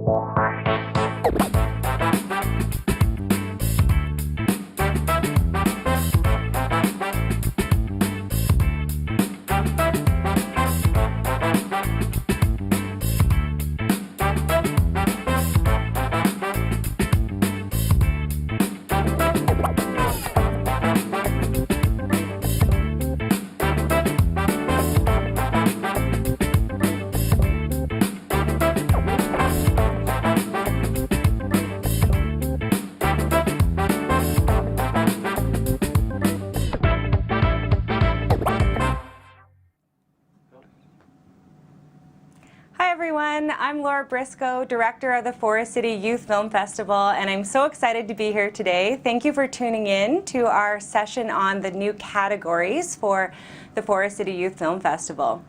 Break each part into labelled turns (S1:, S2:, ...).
S1: Hi everyone, I'm Briscoe, Director of the Forest City Youth Film Festival, and I'm so excited to be here today. Thank you for tuning in to our session on the new categories for the Forest City Youth Film Festival.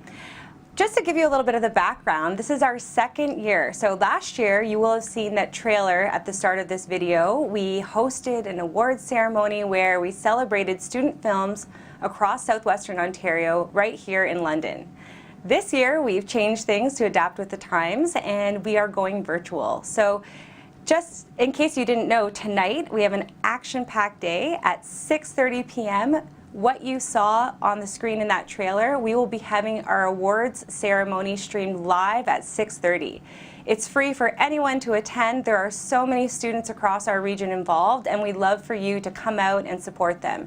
S1: Just to give you a little bit of the background, this is our second year. So last year, you will have seen that trailer at the start of this video. We hosted an awards ceremony where we celebrated student films across Southwestern Ontario right here in London. This year, we've changed things to adapt with the times, and we are going virtual. So just in case you didn't know, tonight we have an action-packed day at 6:30 p.m. What you saw on the screen in that trailer, we will be having our awards ceremony streamed live at 6:30. It's free for anyone to attend. There are so many students across our region involved, and we'd love for you to come out and support them.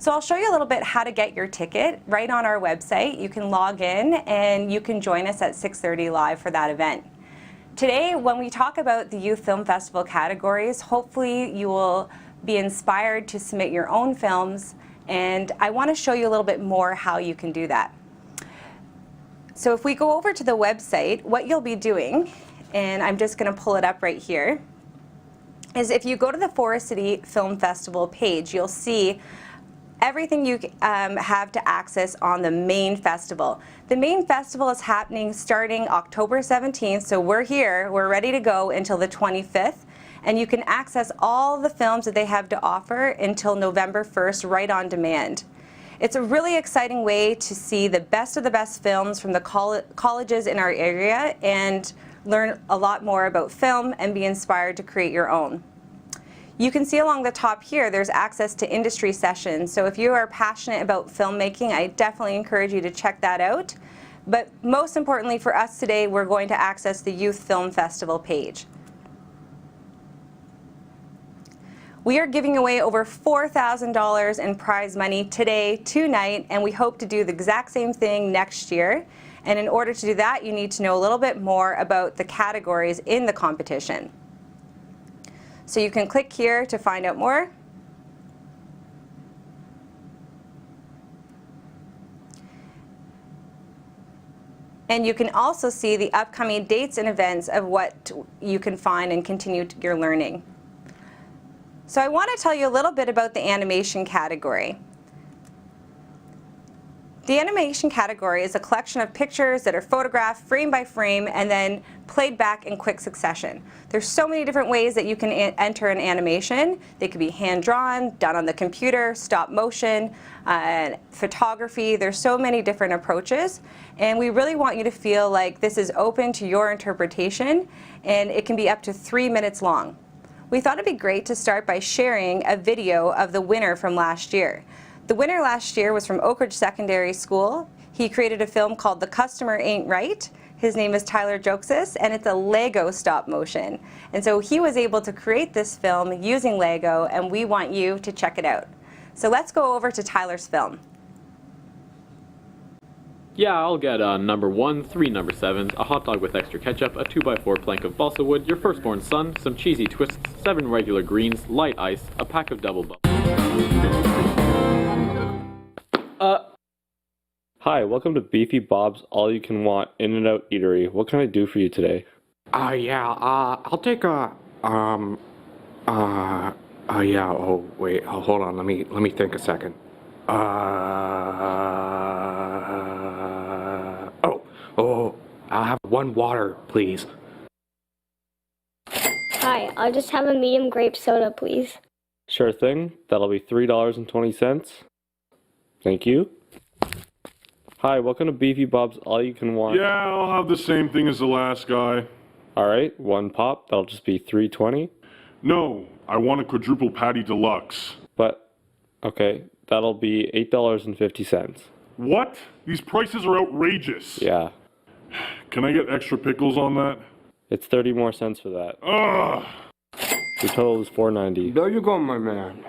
S1: So I'll show you a little bit how to get your ticket right on our website. You can log in and you can join us at 6:30 live for that event. Today, when we talk about the Youth Film Festival categories, hopefully you will be inspired to submit your own films, and I want to show you a little bit more how you can do that. So if we go over to the website, what you'll be doing, and I'm just going to pull it up right here, is if you go to the Forest City Film Festival page, you'll see everything you have to access on the main festival. The main festival is happening starting October 17th, so we're here, we're ready to go until the 25th, and you can access all the films that they have to offer until November 1st right on demand. It's a really exciting way to see the best of the best films from the colleges in our area and learn a lot more about film and be inspired to create your own. You can see along the top here, there's access to industry sessions. So if you are passionate about filmmaking, I definitely encourage you to check that out. But most importantly for us today, we're going to access the Youth Film Festival page. We are giving away over $4,000 in prize money today, tonight, and we hope to do the exact same thing next year. And in order to do that, you need to know a little bit more about the categories in the competition. So you can click here to find out more. And you can also see the upcoming dates and events of what you can find and continue your learning. So I want to tell you a little bit about the animation category. The animation category is a collection of pictures that are photographed frame by frame and then played back in quick succession. There's so many different ways that you can enter an animation. They could be hand-drawn, done on the computer, stop motion, photography. There's so many different approaches, and we really want you to feel like this is open to your interpretation, and it can be up to 3 minutes long. We thought it'd be great to start by sharing a video of the winner from last year. The winner last year was from Oak Ridge Secondary School. He created a film called The Customer Ain't Right. His name is Tyler Joxis, and it's a Lego stop motion. And so he was able to create this film using Lego, and we want you to check it out. So let's go over to Tyler's film.
S2: Yeah, I'll get number 1, 3 number 7s, a hot dog with extra ketchup, a 2x4 plank of balsa wood, your firstborn son, some cheesy twists, 7 regular greens, light ice, a pack of double bubbles.
S3: Hi, welcome to Beefy Bob's All-You-Can-Want In-N-Out Eatery. What can I do for you today?
S4: I'll take a, yeah, oh, wait, hold on, let me think a second. I'll have 1 water, please.
S5: Hi, I'll just have a medium grape soda, please.
S3: Sure thing. That'll be $3.20. Thank you. Hi, welcome to Beefy Bob's All-You-Can-Want.
S6: Yeah, I'll have the same thing as the last guy.
S3: Alright, one pop, that'll just be $3.20.
S6: No, I want a quadruple patty deluxe.
S3: But, okay, that'll be $8.50.
S6: What? These prices are outrageous.
S3: Yeah,
S6: Can I get extra pickles on that?
S3: it's 30 more cents for that.
S6: Ugh.
S3: Your total is $4.90.
S4: There you go, my man.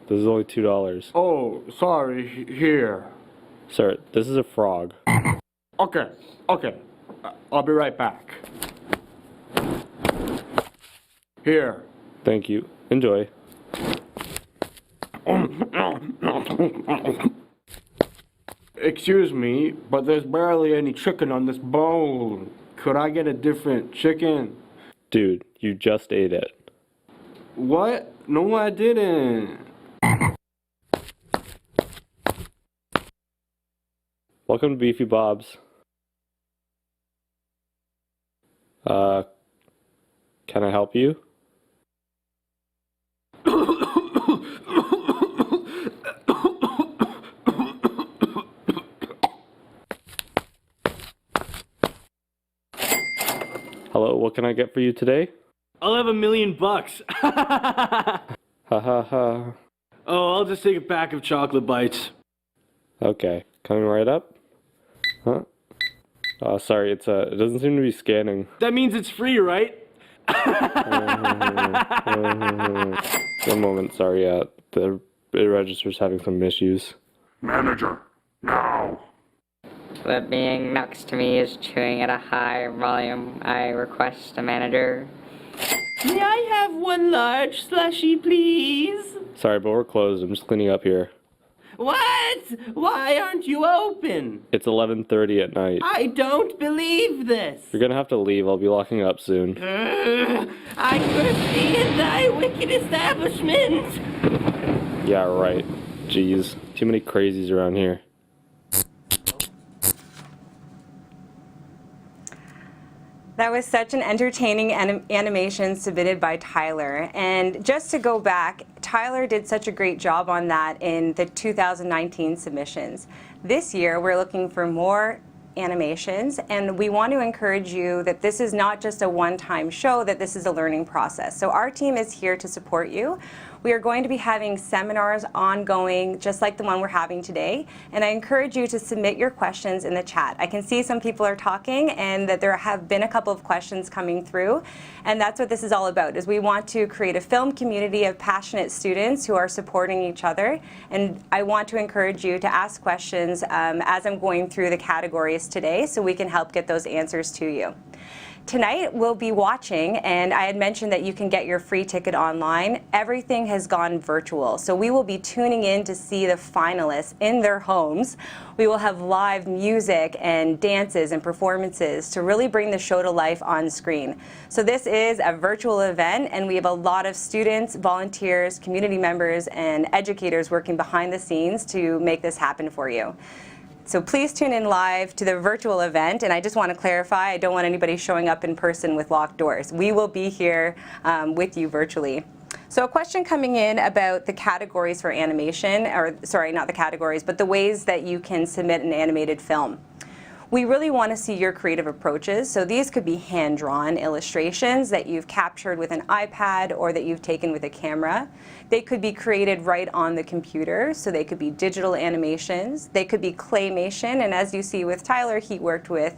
S3: This is only $2.
S4: Oh, sorry. Here.
S3: Sir, this is a frog.
S4: Okay. I'll be right back. Here.
S3: Thank you. Enjoy.
S4: Excuse me, but there's barely any chicken on this bone. Could I get a different chicken?
S3: Dude, you just ate it.
S4: What? No, I didn't.
S3: Welcome to Beefy Bob's. Can I help you? Hello, what can I get for you today?
S7: I'll have $1 million.
S3: Ha ha ha.
S7: Oh, I'll just take a pack of chocolate bites.
S3: Okay, coming right up. Huh? Oh, sorry, it doesn't seem to be scanning.
S7: That means it's free, right?
S3: One moment, sorry, it register's having some issues.
S6: Manager, now.
S8: The being next to me is chewing at a high volume. I request a manager.
S9: May I have one large slushie, please?
S3: Sorry, but we're closed. I'm just cleaning up here.
S9: What? Why aren't you open?
S3: It's 11:30 at night.
S9: I don't believe this.
S3: You're gonna have to leave. I'll be locking up soon.
S9: I curse thee in thy wicked establishment.
S3: Yeah, right. Jeez. Too many crazies around here.
S1: That was such an entertaining animation submitted by Tyler. And just to go back, Tyler did such a great job on that in the 2019 submissions. This year, we're looking for more animations, and we want to encourage you that this is not just a one-time show, that this is a learning process. So our team is here to support you. We are going to be having seminars ongoing, just like the one we're having today, and I encourage you to submit your questions in the chat. I can see some people are talking and that there have been a couple of questions coming through, and that's what this is all about, is we want to create a film community of passionate students who are supporting each other, and I want to encourage you to ask questions as I'm going through the categories today so we can help get those answers to you. Tonight we'll be watching, and I had mentioned that you can get your free ticket online. Everything has gone virtual, so we will be tuning in to see the finalists in their homes. We will have live music and dances and performances to really bring the show to life on screen. So this is a virtual event, and we have a lot of students, volunteers, community members, and educators working behind the scenes to make this happen for you. So please tune in live to the virtual event, and I just want to clarify, I don't want anybody showing up in person with locked doors. We will be here with you virtually. So a question coming in about the categories for animation, or sorry, not the categories, but the ways that you can submit an animated film. We really want to see your creative approaches. So these could be hand-drawn illustrations that you've captured with an iPad or that you've taken with a camera. They could be created right on the computer, so they could be digital animations. They could be claymation, and as you see with Tyler, he worked with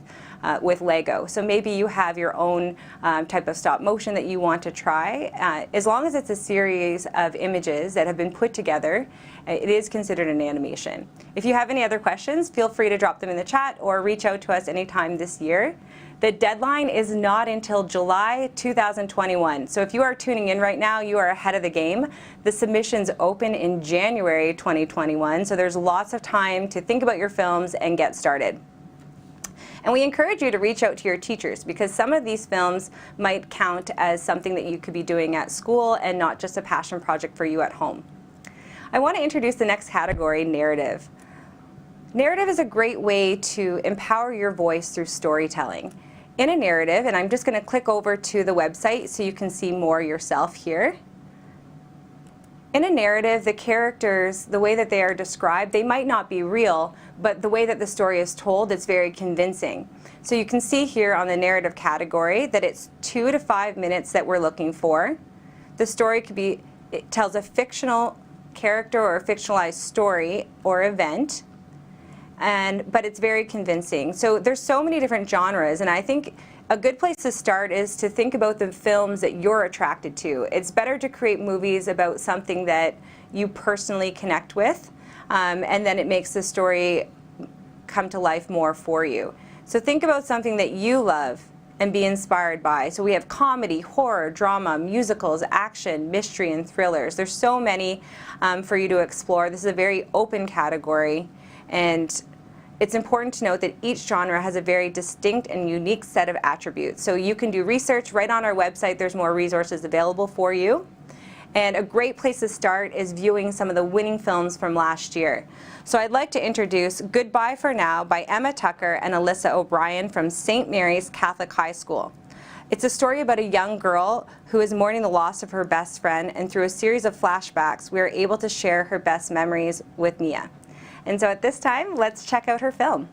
S1: Lego. So maybe you have your own type of stop motion that you want to try. As long as it's a series of images that have been put together, it is considered an animation. If you have any other questions, feel free to drop them in the chat or reach out to us anytime this year. The deadline is not until July 2021. So if you are tuning in right now, you are ahead of the game. The submissions open in January 2021, so there's lots of time to think about your films and get started. And we encourage you to reach out to your teachers, because some of these films might count as something that you could be doing at school and not just a passion project for you at home. I want to introduce the next category, narrative. Narrative is a great way to empower your voice through storytelling. In a narrative, and I'm just going to click over to the website so you can see more yourself here. In a narrative, the characters, the way that they are described, they might not be real, but the way that the story is told, it's very convincing. So you can see here on the narrative category that it's 2 to 5 minutes that we're looking for. The story could be, it tells a fictional character or a fictionalized story or event, but it's very convincing. So there's so many different genres, and I think a good place to start is to think about the films that you're attracted to. It's better to create movies about something that you personally connect with, and then it makes the story come to life more for you. So think about something that you love and be inspired by. So we have comedy, horror, drama, musicals, action, mystery, and thrillers. There's so many for you to explore. This is a very open category, and it's important to note that each genre has a very distinct and unique set of attributes. So you can do research right on our website. There's more resources available for you. And a great place to start is viewing some of the winning films from last year. So I'd like to introduce Goodbye for Now by Emma Tucker and Alyssa O'Brien from St. Mary's Catholic High School. It's a story about a young girl who is mourning the loss of her best friend, and through a series of flashbacks, we are able to share her best memories with Mia. And so at this time, let's check out her film.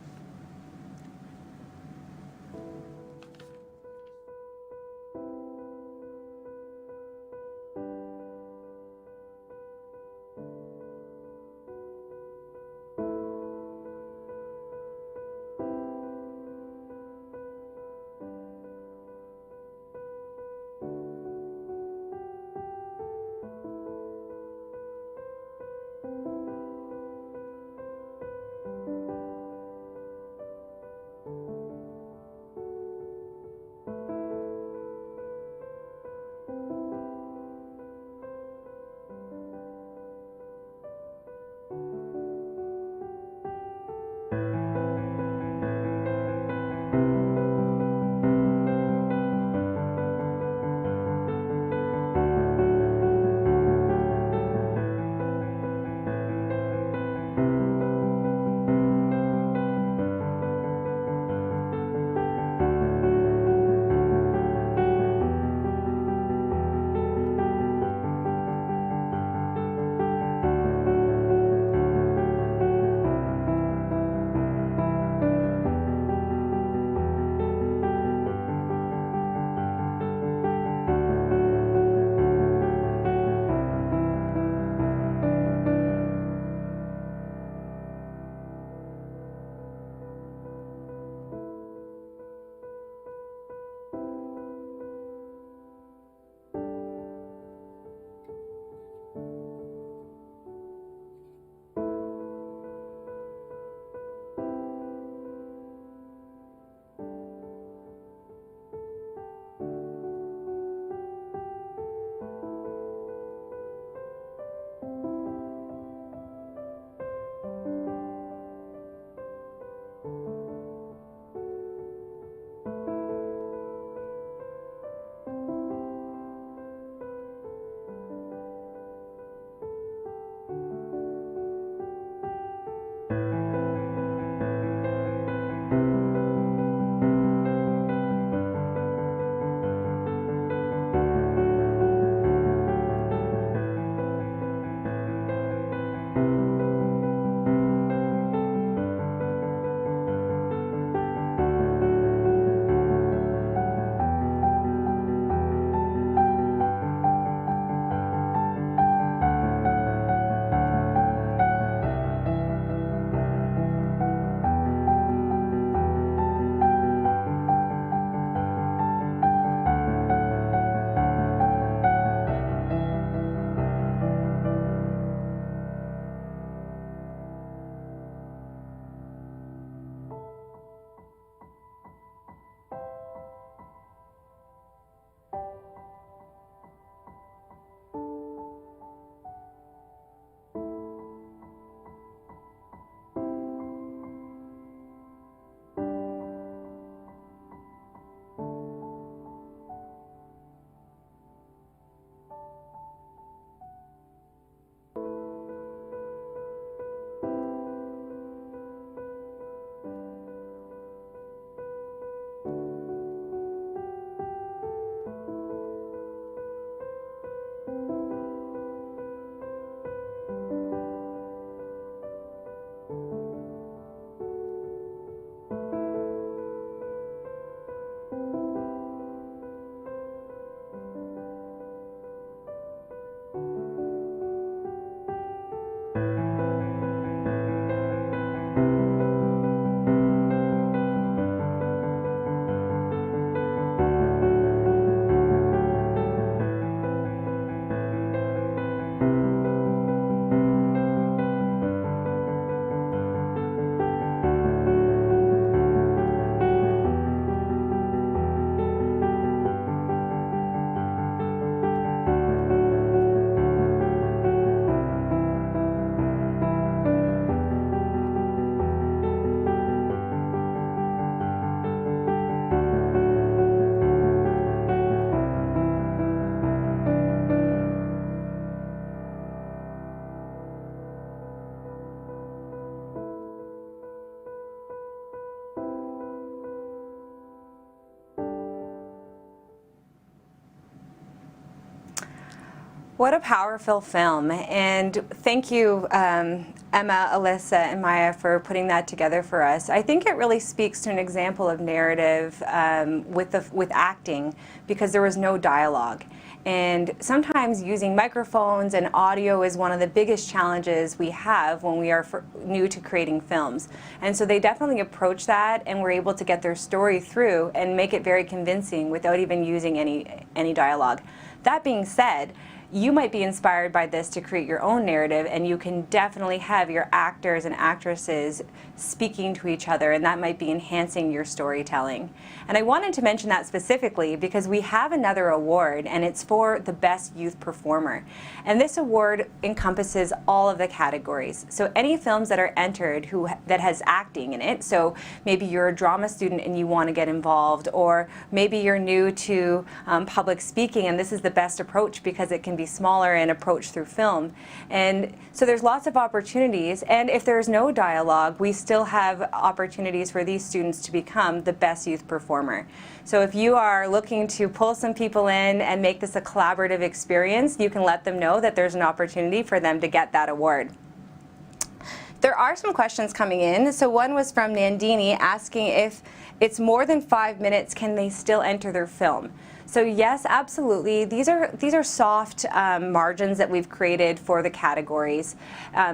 S1: What a powerful film, and thank you, Emma, Alyssa, and Maya for putting that together for us. I think it really speaks to an example of narrative with acting, because there was no dialogue. And sometimes using microphones and audio is one of the biggest challenges we have when we are new to creating films. And so they definitely approach that and were able to get their story through and make it very convincing without even using any dialogue. That being said, you might be inspired by this to create your own narrative, and you can definitely have your actors and actresses speaking to each other, and that might be enhancing your storytelling. And I wanted to mention that specifically because we have another award, and it's for the best youth performer. And this award encompasses all of the categories. So any films that are entered that has acting in it, so maybe you're a drama student and you want to get involved, or maybe you're new to public speaking and this is the best approach because it can be smaller and approach through film. And so there's lots of opportunities, and if there's no dialogue, we still have opportunities for these students to become the best youth performer. So if you are looking to pull some people in and make this a collaborative experience, you can let them know that there's an opportunity for them to get that award. There are some questions coming in. So one was from Nandini asking if it's more than 5 minutes, can they still enter their film? So yes, absolutely. These are soft margins that we've created for the categories.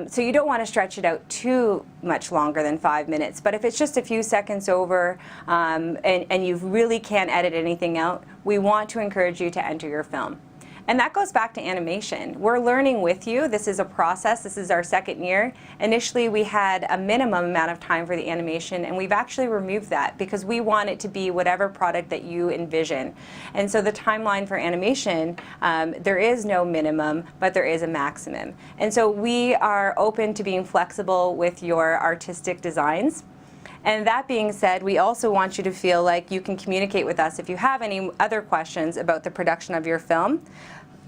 S1: So you don't want to stretch it out too much longer than 5 minutes. But if it's just a few seconds over and you really can't edit anything out, we want to encourage you to enter your film. And that goes back to animation. We're learning with you. This is a process. This is our second year. Initially, we had a minimum amount of time for the animation, and we've actually removed that because we want it to be whatever product that you envision. And so the timeline for animation, there is no minimum, but there is a maximum. And so we are open to being flexible with your artistic designs. And that being said, we also want you to feel like you can communicate with us if you have any other questions about the production of your film.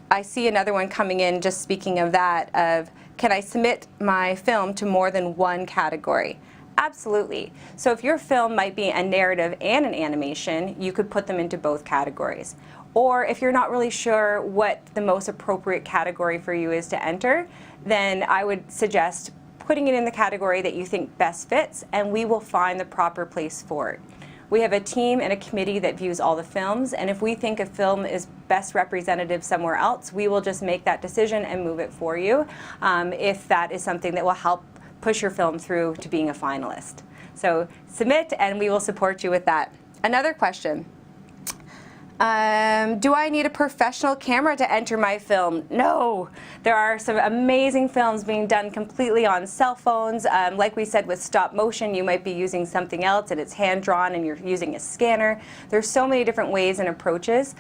S1: I see another one coming in, just speaking of that, of can I submit my film to more than one category? Absolutely. So if your film might be a narrative and an animation, you could put them into both categories. Or if you're not really sure what the most appropriate category for you is to enter, then I would suggest putting it in the category that you think best fits, and we will find the proper place for it. We have a team and a committee that views all the films, and if we think a film is best representative somewhere else, we will just make that decision and move it for you if that is something that will help push your film through to being a finalist. So submit, and we will support you with that. Another question. Do I need a professional camera to enter my film? No. There are some amazing films being done completely on cell phones. Like we said, with stop motion, you might be using something else and it's hand-drawn and you're using a scanner. There's so many different ways and approaches.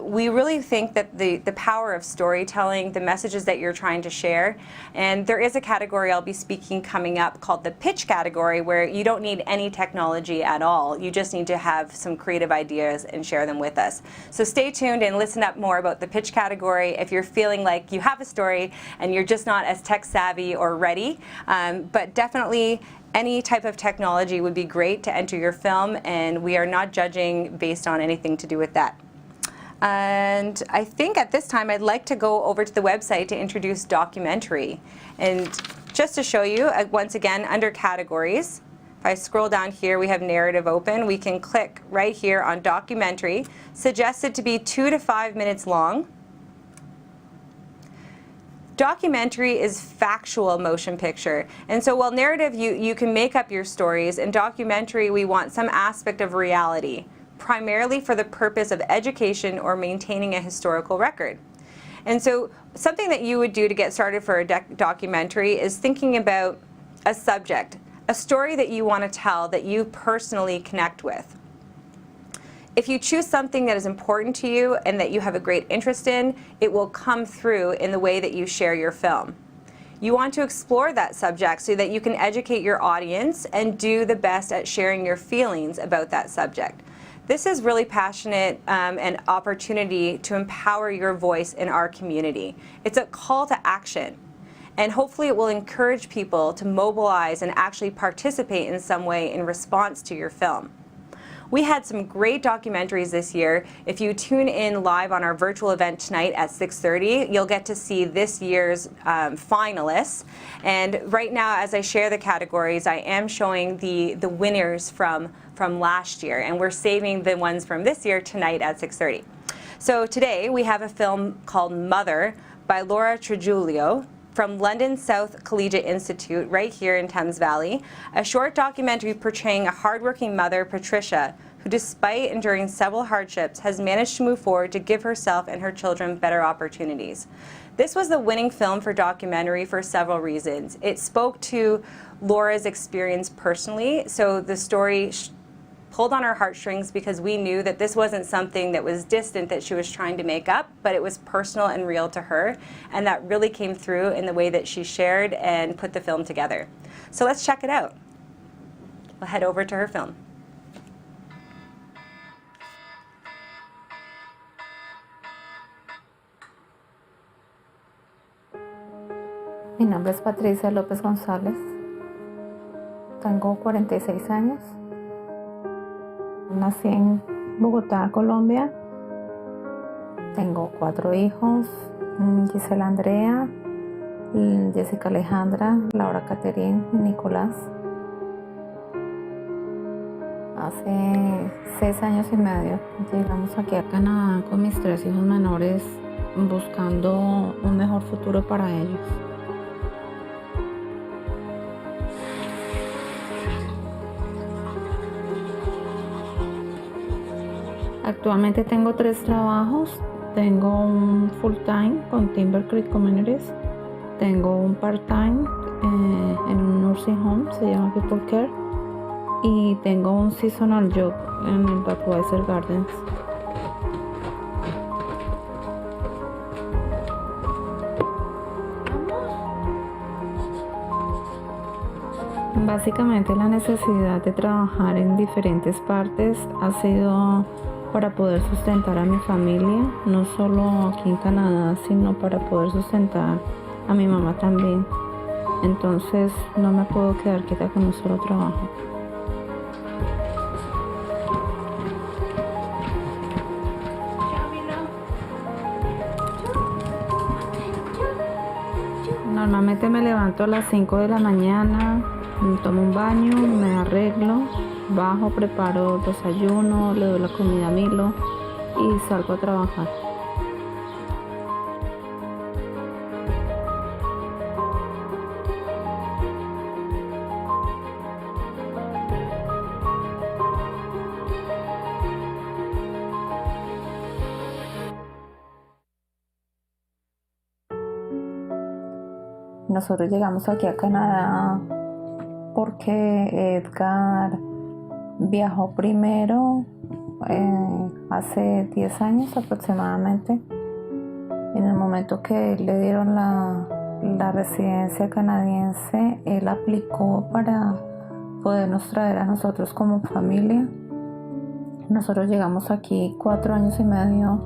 S1: We really think that the power of storytelling, the messages that you're trying to share, and there is a category I'll be speaking coming up called the pitch category, where you don't need any technology at all. You just need to have some creative ideas and share them with us. So stay tuned and listen up more about the pitch category if you're feeling like you have a story and you're just not as tech savvy or ready. But definitely any type of technology would be great to enter your film, and we are not judging based on anything to do with that. And I think at this time I'd like to go over to the website to introduce documentary. And just to show you, once again, under categories, if I scroll down here, we have narrative open. We can click right here on documentary, suggested to be 2 to 5 minutes long. Documentary is factual motion picture. And so while narrative, you can make up your stories, in documentary we want some aspect of reality, primarily for the purpose of education or maintaining a historical record. And so something that you would do to get started for a documentary is thinking about a subject, a story that you want to tell that you personally connect with. If you choose something that is important to you and that you have a great interest in, it will come through in the way that you share your film. You want to explore that subject so that you can educate your audience and do the best at sharing your feelings about that subject. This is really passionate an opportunity to empower your voice in our community. It's a call to action. And hopefully it will encourage people to mobilize and actually participate in some way in response to your film. We had some great documentaries this year. If you tune in live on our virtual event tonight at 6:30, you'll get to see this year's finalists. And right now, as I share the categories, I am showing the winners from last year, and we're saving the ones from this year tonight at 6:30. So today we have a film called Mother by Laura Trujillo from London South Collegiate Institute right here in Thames Valley, a short documentary portraying a hardworking mother, Patricia, who despite enduring several hardships has managed to move forward to give herself and her children better opportunities. This was the winning film for documentary for several reasons. It spoke to Laura's experience personally, so the story pulled on our heartstrings because we knew that this wasn't something that was distant that she was trying to make up, but it was personal and real to her, and that really came through in the way that she shared and put the film together. So let's check it out. We'll head over to her film.
S10: Mi nombre es Patricia López González. Tengo 46 años. Nací en Bogotá, Colombia. Tengo 4 hijos, Gisela Andrea, Jessica Alejandra, Laura Caterine y Nicolás. Hace 6 años y medio llegamos aquí a Canadá con mis 3 hijos menores buscando un mejor futuro para ellos. Actualmente tengo 3 trabajos. Tengo un full time con Timber Creek Communities. Tengo un part time en un nursing home, se llama People Care. Y tengo un seasonal job en el Budweiser Gardens. Básicamente la necesidad de trabajar en diferentes partes ha sido para poder sustentar a mi familia, no solo aquí en Canadá, sino para poder sustentar a mi mamá también. Entonces no me puedo quedar quieta con un solo trabajo. Normalmente me levanto a las 5 de la mañana, tomo un baño, me arreglo, bajo, preparo desayuno, le doy la comida a Milo y salgo a trabajar. Nosotros llegamos aquí a Canadá porque Edgar viajó primero hace 10 años aproximadamente. En el momento que le dieron la residencia canadiense, él aplicó para podernos traer a nosotros como familia. Nosotros llegamos aquí 4 años y medio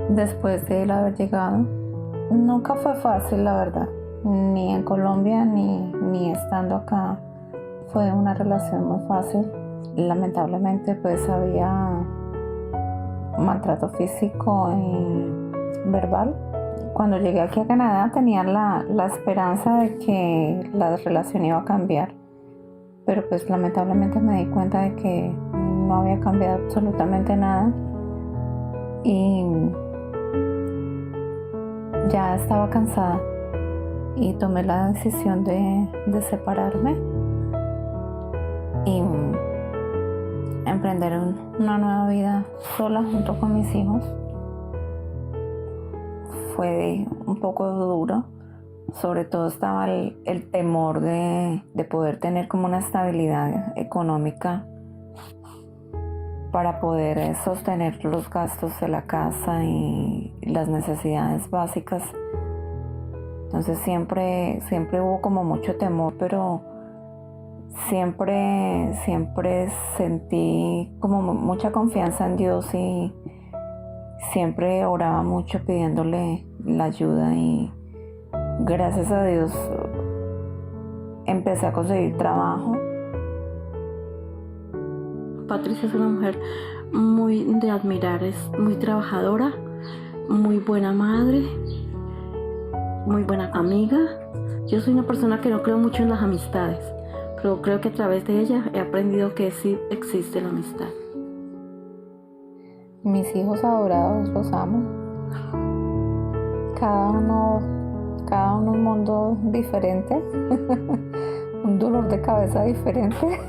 S10: después de él haber llegado. Nunca fue fácil, la verdad, ni en Colombia ni estando acá fue una relación muy fácil. Lamentablemente pues había maltrato físico y verbal. Cuando llegué aquí a Canadá tenía la esperanza de que la relación iba a cambiar, pero pues lamentablemente me di cuenta de que no había cambiado absolutamente nada y ya estaba cansada y tomé la decisión de separarme y emprender una nueva vida sola junto con mis hijos. Fue un poco duro, sobre todo estaba el temor de poder tener como una estabilidad económica para poder sostener los gastos de la casa y las necesidades básicas. Entonces siempre hubo como mucho temor, pero siempre sentí como mucha confianza en Dios y siempre oraba mucho pidiéndole la ayuda y gracias a Dios empecé a conseguir trabajo.
S9: Patricia es una mujer muy de admirar, es muy trabajadora, muy buena madre, muy buena amiga. Yo soy una persona que no creo mucho en las amistades, pero creo que a través de ella he aprendido que sí existe la amistad.
S10: Mis hijos adorados, los amo. Cada uno un mundo diferente, un dolor de cabeza diferente.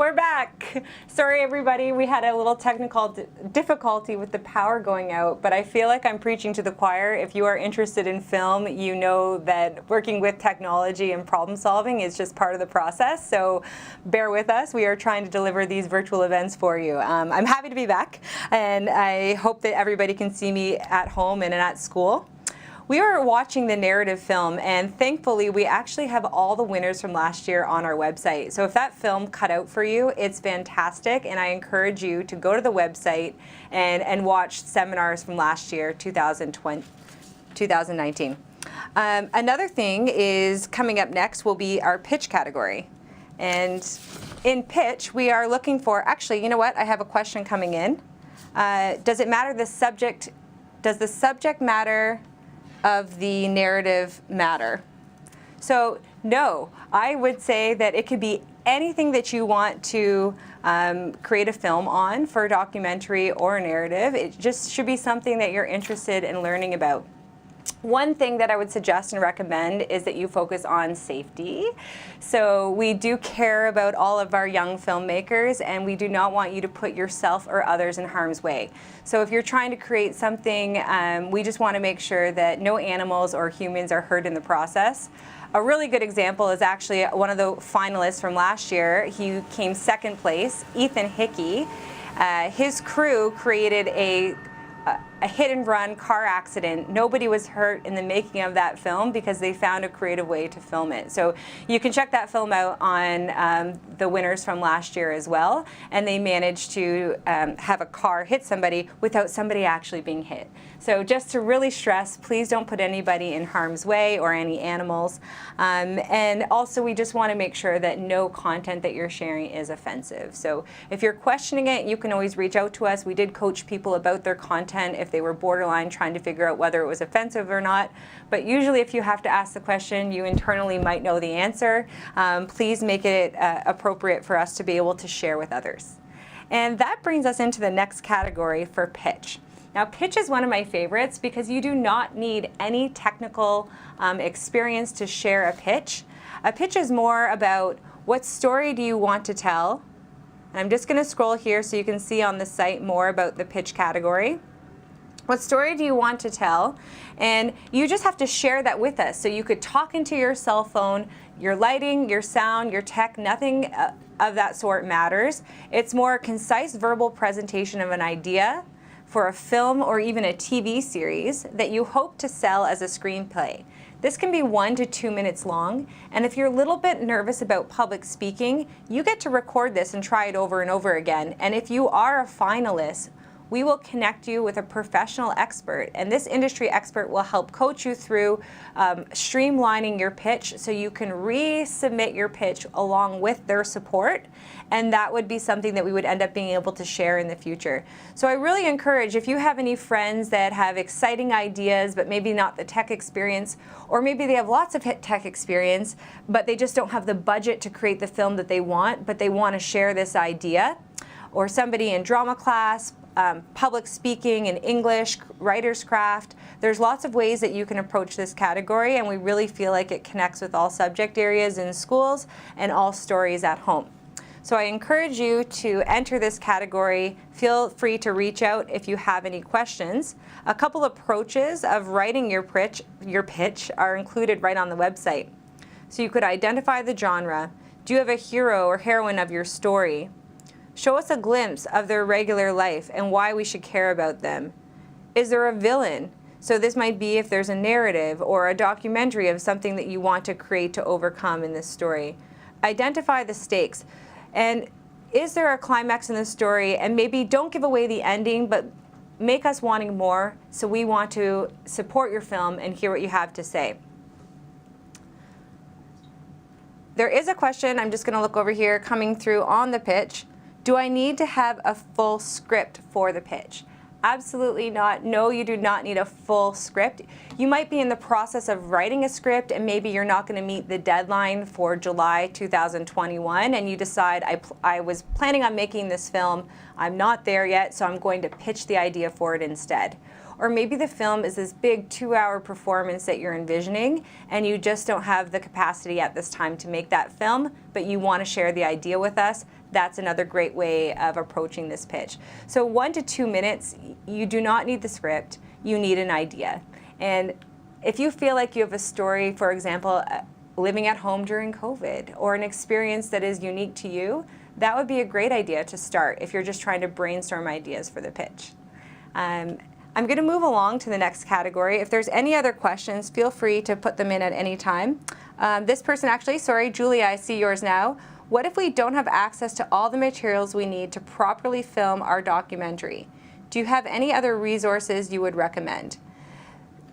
S1: We're back. Sorry, everybody. We had a little technical difficulty with the power going out, but I feel like I'm preaching to the choir. If you are interested in film, you know that working with technology and problem solving is just part of the process. So bear with us. We are trying to deliver these virtual events for you. I'm happy to be back, and I hope that everybody can see me at home and at school. We were watching the narrative film, and thankfully we actually have all the winners from last year on our website. So if that film cut out for you, it's fantastic, and I encourage you to go to the website and watch seminars from last year, 2019. Another thing is coming up next will be our pitch category. And in pitch, we are looking for, actually, you know what? I have a question coming in. Does it matter the subject, does the subject matter of the narrative matter? So no, I would say that it could be anything that you want to create a film on for a documentary or a narrative. It just should be something that you're interested in learning about. One thing that I would suggest and recommend is that you focus on safety. So we do care about all of our young filmmakers, and we do not want you to put yourself or others in harm's way. So if you're trying to create something, we just want to make sure that no animals or humans are hurt in the process. A really good example is actually one of the finalists from last year. He came second place, Ethan Hickey. His crew created a hit-and-run car accident. Nobody was hurt in the making of that film because they found a creative way to film it. So you can check that film out on the winners from last year as well. And they managed to have a car hit somebody without somebody actually being hit. So just to really stress, please don't put anybody in harm's way or any animals. And also we just want to make sure that no content that you're sharing is offensive. So if you're questioning it, you can always reach out to us. We did coach people about their content if they were borderline trying to figure out whether it was offensive or not. But usually if you have to ask the question, you internally might know the answer. Please make it appropriate for us to be able to share with others. And that brings us into the next category for pitch. Now, pitch is one of my favorites because you do not need any technical experience to share a pitch. A pitch is more about what story do you want to tell. And I'm just going to scroll here so you can see on the site more about the pitch category. What story do you want to tell? And you just have to share that with us. So you could talk into your cell phone, your lighting, your sound, your tech, nothing of that sort matters. It's more a concise verbal presentation of an idea for a film or even a TV series that you hope to sell as a screenplay. This can be 1 to 2 minutes long, and if you're a little bit nervous about public speaking, you get to record this and try it over and over again. And if you are a finalist, we will connect you with a professional expert, and this industry expert will help coach you through streamlining your pitch so you can resubmit your pitch along with their support, and that would be something that we would end up being able to share in the future. So I really encourage, if you have any friends that have exciting ideas but maybe not the tech experience, or maybe they have lots of tech experience but they just don't have the budget to create the film that they want, but they want to share this idea, or somebody in drama class, public speaking, in English, writer's craft. There's lots of ways that you can approach this category, and we really feel like it connects with all subject areas in schools and all stories at home. So I encourage you to enter this category. Feel free to reach out if you have any questions. A couple approaches of writing your pitch are included right on the website. So you could identify the genre. Do you have a hero or heroine of your story? Show us a glimpse of their regular life and why we should care about them. Is there a villain? So this might be if there's a narrative or a documentary of something that you want to create to overcome in this story. Identify the stakes. And is there a climax in the story? And maybe don't give away the ending, but make us wanting more, so we want to support your film and hear what you have to say. There is a question, I'm just going to look over here, coming through on the pitch. Do I need to have a full script for the pitch? Absolutely not. No, you do not need a full script. You might be in the process of writing a script and maybe you're not going to meet the deadline for July 2021 and you decide, I was planning on making this film, I'm not there yet, so I'm going to pitch the idea for it instead. Or maybe the film is this big 2-hour performance that you're envisioning and you just don't have the capacity at this time to make that film, but you want to share the idea with us. That's another great way of approaching this pitch. So 1 to 2 minutes, you do not need the script, you need an idea. And if you feel like you have a story, for example, living at home during COVID, or an experience that is unique to you, that would be a great idea to start if you're just trying to brainstorm ideas for the pitch. I'm going to move along to the next category. If there's any other questions, feel free to put them in at any time. This person actually, sorry, Julia, I see yours now. What if we don't have access to all the materials we need to properly film our documentary? Do you have any other resources you would recommend?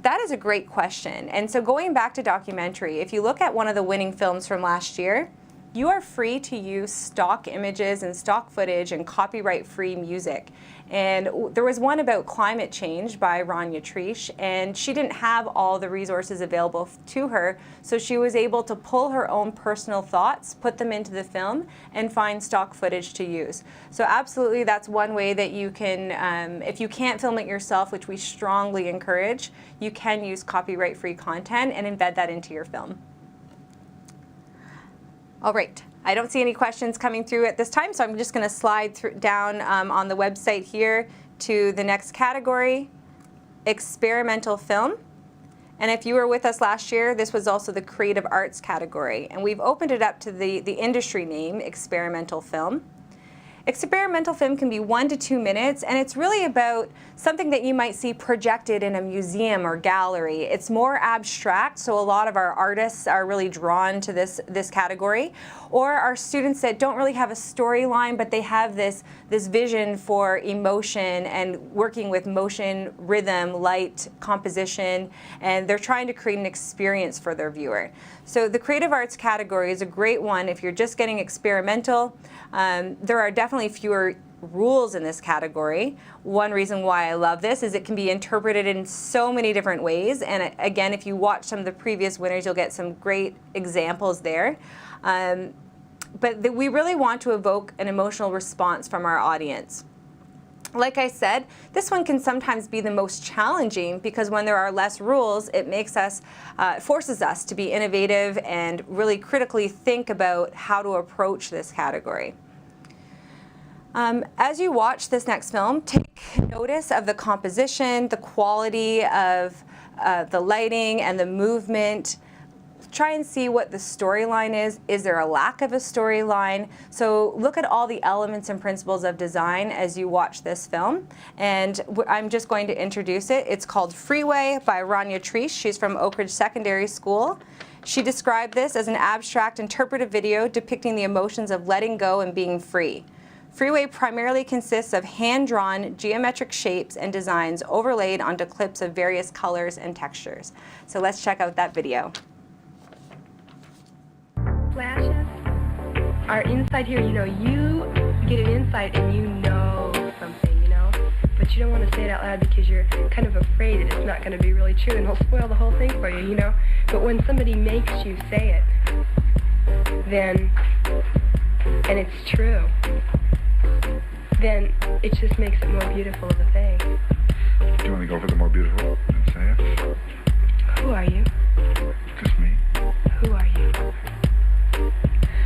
S1: That is a great question. And so going back to documentary, if you look at one of the winning films from last year, you are free to use stock images and stock footage and copyright-free music. And there was one about climate change by Rania Trish, and she didn't have all the resources available to her, so she was able to pull her own personal thoughts, put them into the film, and find stock footage to use. So absolutely, that's one way that you can, if you can't film it yourself, which we strongly encourage, you can use copyright-free content and embed that into your film. All right, I don't see any questions coming through at this time, so I'm just going to slide down on the website here to the next category, experimental film. And if you were with us last year, this was also the creative arts category, and we've opened it up to the industry name, experimental film. Experimental film can be 1 to 2 minutes, and it's really about something that you might see projected in a museum or gallery. It's more abstract, so a lot of our artists are really drawn to this category, or our students that don't really have a storyline, but they have this vision for emotion and working with motion, rhythm, light, composition, and they're trying to create an experience for their viewer. So the creative arts category is a great one if you're just getting experimental. There are definitely fewer rules in this category. One reason why I love this is it can be interpreted in so many different ways, and again, if you watch some of the previous winners, you'll get some great examples there. But we really want to evoke an emotional response from our audience. Like I said, this one can sometimes be the most challenging because when there are less rules, it makes us, forces us to be innovative and really critically think about how to approach this category. As you watch this next film, take notice of the composition, the quality of the lighting and the movement. Try and see what the storyline is. Is there a lack of a storyline? So look at all the elements and principles of design as you watch this film. And I'm just going to introduce it. It's called Freeway by Rania Trish. She's from Oak Ridge Secondary School. She described this as an abstract interpretive video depicting the emotions of letting go and being free. Freeway primarily consists of hand-drawn geometric shapes and designs overlaid onto clips of various colors and textures. So let's check out that video.
S11: Flashes are inside here, you know, you get an insight and you know something, you know, but you don't want to say it out loud because you're kind of afraid that it's not going to be really true and it'll spoil the whole thing for you, you know, but when somebody makes you say it, then, and it's true, then it just makes it more beautiful of a thing.
S12: Do you want to go for the more beautiful and say it?
S11: Who are you?
S12: Just me.
S11: Who are you?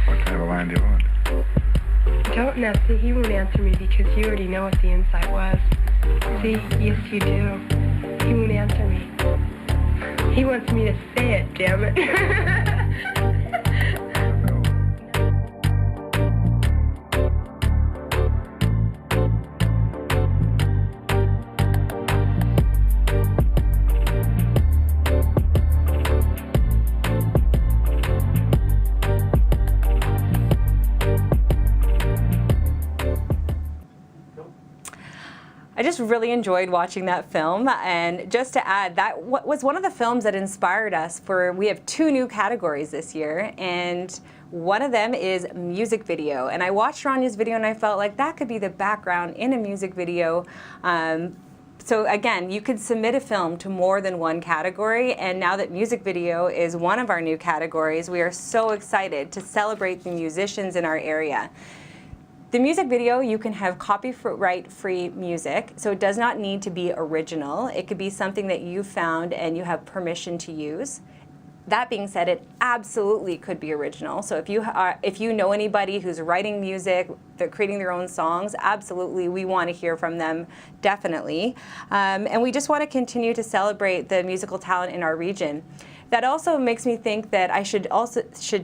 S12: What kind of a line do you want?
S11: Don't answer. He won't answer me because you already know what the insight was. See, yes you do. He won't answer me. He wants me to say it, damn it.
S1: I just really enjoyed watching that film, and just to add, that was one of the films that inspired us for, we have 2 new categories this year, and one of them is music video. And I watched Rania's video and I felt like that could be the background in a music video. So again, you could submit a film to more than one category, and now that music video is one of our new categories, we are so excited to celebrate the musicians in our area. The music video, you can have copyright-free music, so it does not need to be original. It could be something that you found and you have permission to use. That being said, it absolutely could be original. So if you know anybody who's writing music, they're creating their own songs, absolutely, we want to hear from them, definitely. And we just want to continue to celebrate the musical talent in our region. That also makes me think that I should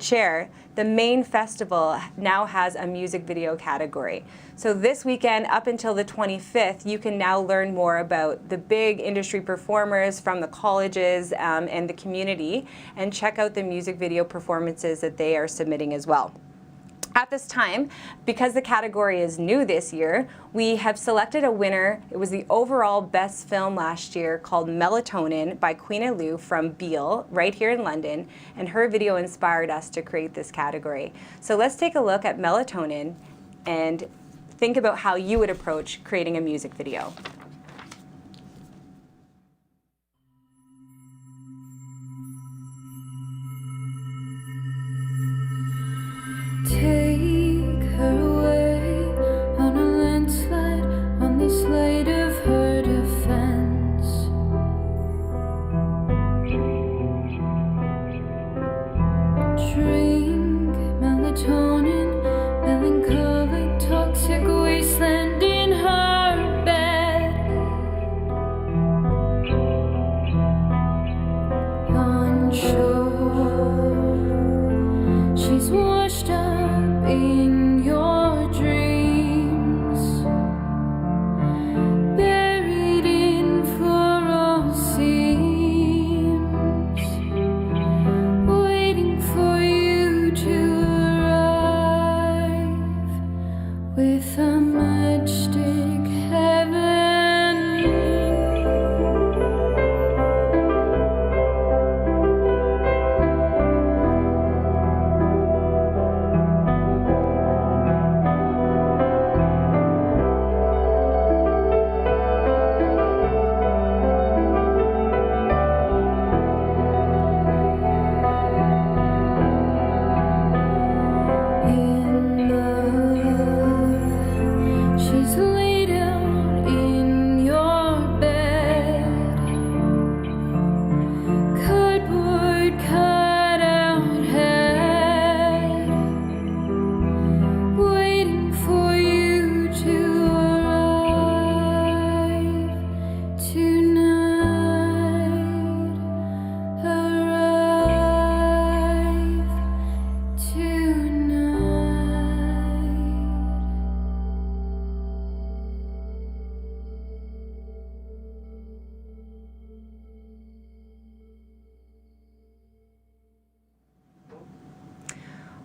S1: share the main festival now has a music video category. So this weekend up until the 25th, you can now learn more about the big industry performers from the colleges and the community, and check out the music video performances that they are submitting as well. At this time, because the category is new this year, we have selected a winner. It was the overall best film last year, called Melatonin by Queen Lou from Beale, right here in London, and her video inspired us to create this category. So let's take a look at Melatonin and think about how you would approach creating a music video.
S13: Take her away on a landslide on the slate of her defense. Drink melatonin, melancholic, toxic wasteland in her bed. On shore, she's washed up in your dreams, buried in floral seams, waiting for you to arrive with a matchstick heaven.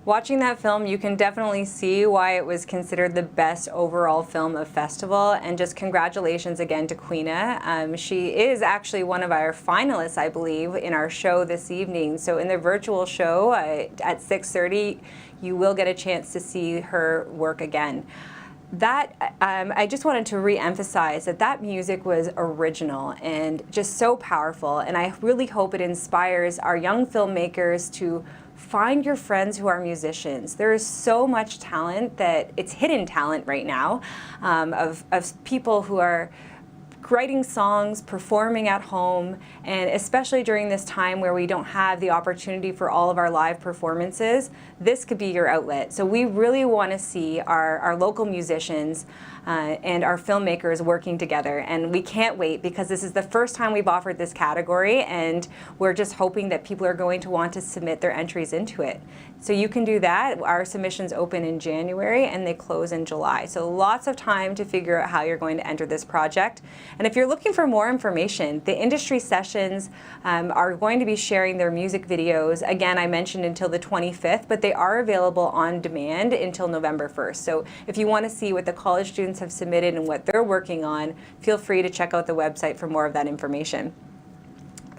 S1: Watching that film, you can definitely see why it was considered the best overall film of festival, and just congratulations again to Queena. She is actually one of our finalists, I believe, in our show this evening. So in the virtual show at 6:30, you will get a chance to see her work again. That, I just wanted to re-emphasize that music was original and just so powerful, and I really hope it inspires our young filmmakers to find your friends who are musicians. There is so much talent that it's hidden talent right now, of people who are writing songs, performing at home, and especially during this time where we don't have the opportunity for all of our live performances, this could be your outlet. So we really want to see our local musicians and our filmmakers working together, and we can't wait because this is the first time we've offered this category, and we're just hoping that people are going to want to submit their entries into it. So you can do that. Our submissions open in January and they close in July. So lots of time to figure out how you're going to enter this project. And if you're looking for more information, the industry sessions are going to be sharing their music videos. Again, I mentioned until the 25th, but they are available on demand until November 1st. So if you want to see what the college students have submitted and what they're working on, feel free to check out the website for more of that information.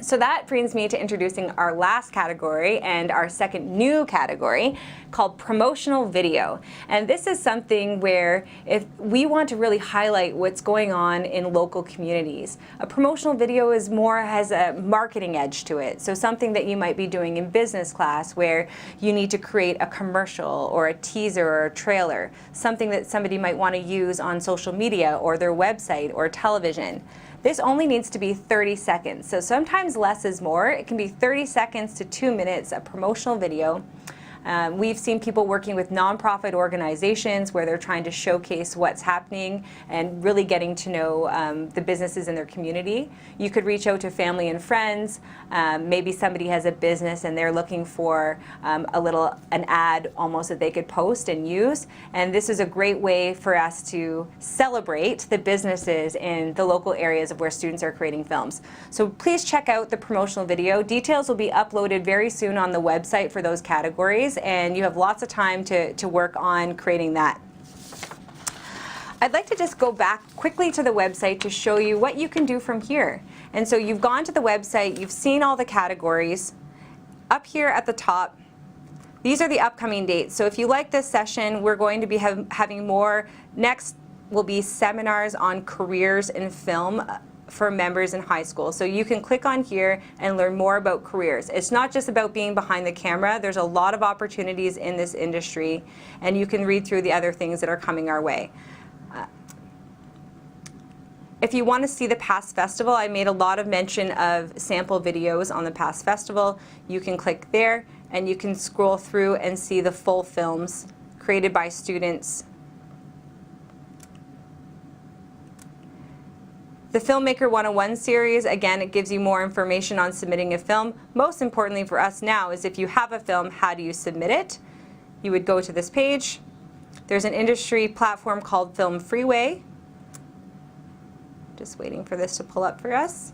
S1: So that brings me to introducing our last category and our second new category called promotional video. And this is something where if we want to really highlight what's going on in local communities. A promotional video is has a marketing edge to it. So something that you might be doing in business class where you need to create a commercial or a teaser or a trailer, something that somebody might want to use on social media or their website or television. This only needs to be 30 seconds. So sometimes less is more. It can be 30 seconds to 2 minutes of promotional video. We've seen people working with nonprofit organizations where they're trying to showcase what's happening and really getting to know the businesses in their community. You could reach out to family and friends. Maybe somebody has a business and they're looking for an ad almost that they could post and use. And this is a great way for us to celebrate the businesses in the local areas of where students are creating films. So please check out the promotional video. Details will be uploaded very soon on the website for those categories, and you have lots of time to work on creating that. I'd like to just go back quickly to the website to show you what you can do from here. And so you've gone to the website, you've seen all the categories. Up here at the top, these are the upcoming dates. So if you like this session, we're going to be having more. Next will be seminars on careers in film for members in high school. So you can click on here and learn more about careers. It's not just about being behind the camera. There's a lot of opportunities in this industry, and you can read through the other things that are coming our way. If you want to see the past festival, I made a lot of mention of sample videos on the past festival. You can click there and you can scroll through and see the full films created by students. The Filmmaker 101 series, again, it gives you more information on submitting a film. Most importantly for us now is if you have a film, how do you submit it? You would go to this page. There's an industry platform called Film Freeway. Just waiting for this to pull up for us.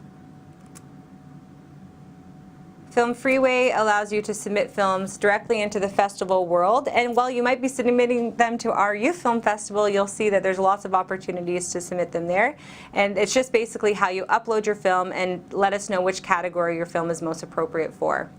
S1: Film Freeway allows you to submit films directly into the festival world, and while you might be submitting them to our youth film festival, you'll see that there's lots of opportunities to submit them there. And it's just basically how you upload your film and let us know which category your film is most appropriate for.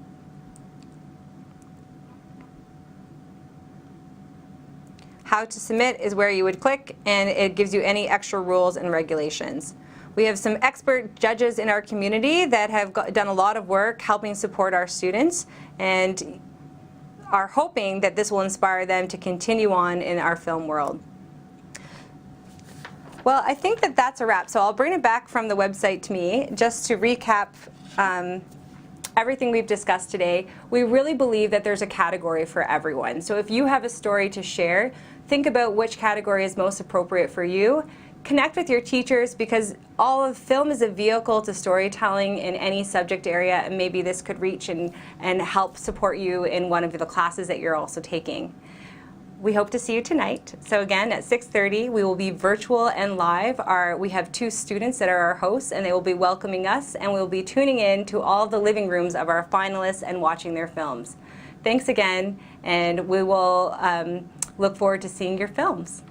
S1: How to submit is where you would click, and it gives you any extra rules and regulations. We have some expert judges in our community that have done a lot of work helping support our students and are hoping that this will inspire them to continue on in our film world. Well, I think that that's a wrap. So I'll bring it back from the website to me just to recap everything we've discussed today. We really believe that there's a category for everyone. So if you have a story to share, think about which category is most appropriate for you. Connect with your teachers, because all of film is a vehicle to storytelling in any subject area, and maybe this could reach and help support you in one of the classes that you're also taking. We hope to see you tonight. So again, at 6:30, we will be virtual and live. We have 2 students that are our hosts, and they will be welcoming us, and we'll be tuning in to all the living rooms of our finalists and watching their films. Thanks again, and we will look forward to seeing your films.